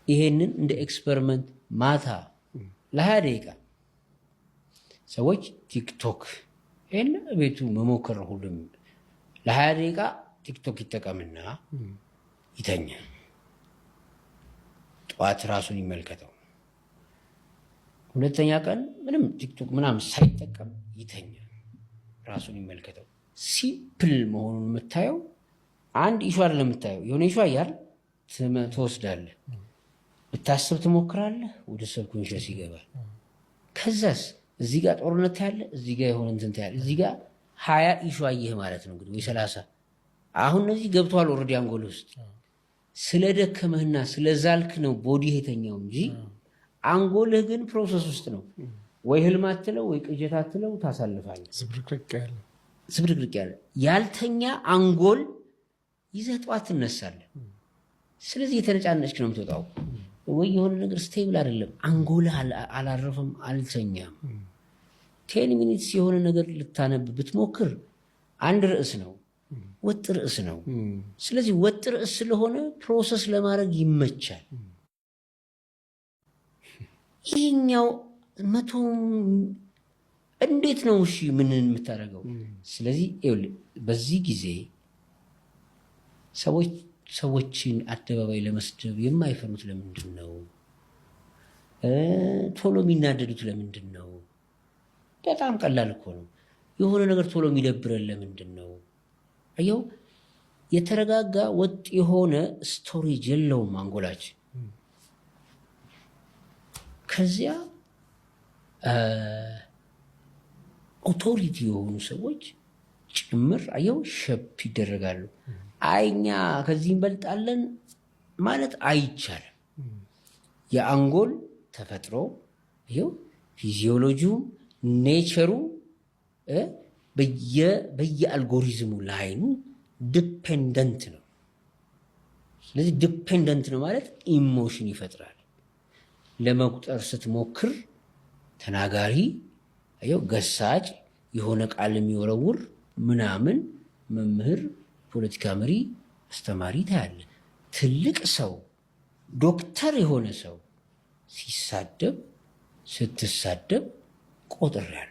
ይሄንን እንደ ኤክስፐሪመንት ማታ ለ20 ደቂቃ ሰዎች ቲክቶክ ይሄን ቤቱ መሞከር ሁሉም ለ20 ደቂቃ ቲክቶክ ይጠቀምና ይተኛ። ጠዋት ራሱን ይመልከተው። ሁለተኛ ቀን ምንም ቲክቶክ ምናምን ሳይጠቀም ይተኛ፣ ራሱን ይመልከተው። ሲምፕል መሆኑን የምታየው አንድ ኢሹ አይደለም የምታየው። የሆነ ኢሹ አያል ትወስዳለህ፣ ብታስብ ትሞክራለህ፣ ወደ ሰብኮንሽስ ይገባል። ከዛስ እዚህ ጋር ጦርነት ያለ፣ እዚህ ጋር የሆነ እንትን ያለ፣ እዚህ ጋር 20 ኢሹ አየህ ማለት ነው እንግዲህ ወይ 30። አሁን እነዚህ ገብቷል ኦልሬዲ አንጎል ውስጥ። ስለደከመህና ስለዛልክ ነው ቦዲ የተኛው እንጂ አንጎልህ ግን ፕሮሰስ ውስጥ ነው። ወይ ህልም አትለው ወይ ቅዠት አትለው ታሳልፋለህ። ዝብርቅርቅ ያለ ያልተኛ አንጎል ይዘህ ጠዋት ትነሳለህ። ስለዚህ የተነጫነጭክ ነው የምትወጣው። ወይ የሆነ ነገር ስቴብል አይደለም፣ አንጎልህ አላረፈም፣ አልተኛም። 10 ሚኒትስ የሆነ ነገር ልታነብ ብትሞክር አንድ ርዕስ ነው፣ ወጥ ርዕስ ነው። ስለዚህ ወጥ ርዕስ ስለሆነ ፕሮሰስ ለማድረግ ይመቻል። ይህኛው እንዴት ነው እሺ ምን የምታደርገው? ስለዚህ በዚህ ጊዜ ሰዎችን አደባባይ ለመስደብ የማይፈሩት ለምንድን ነው? ቶሎ የሚናደዱት ለምንድን ነው? በጣም ቀላል እኮ ነው። የሆነ ነገር ቶሎ የሚደብረን ለምንድን ነው? አየው፣ የተረጋጋ ወጥ የሆነ ስቶሬጅ የለውም አንጎላችን። ከዚያ ኦቶሪቲ የሆኑ ሰዎች ጭምር አየው ሸፕ ይደረጋሉ። አይኛ ከዚህ እንበልጣለን ማለት አይቻልም። የአንጎል ተፈጥሮ ይኸው ፊዚዮሎጂው ኔቸሩ በየአልጎሪዝሙ ላይኑ ዲፔንደንት ነው። ስለዚህ ዲፔንደንት ነው ማለት ኢሞሽን ይፈጥራል። ለመቁጠር ስትሞክር ተናጋሪ አየው ገሳጭ የሆነ ቃል የሚወረውር ምናምን መምህር፣ ፖለቲካ መሪ፣ አስተማሪ ታያለ። ትልቅ ሰው ዶክተር የሆነ ሰው ስትሳደብ ቆጥሬያለሁ።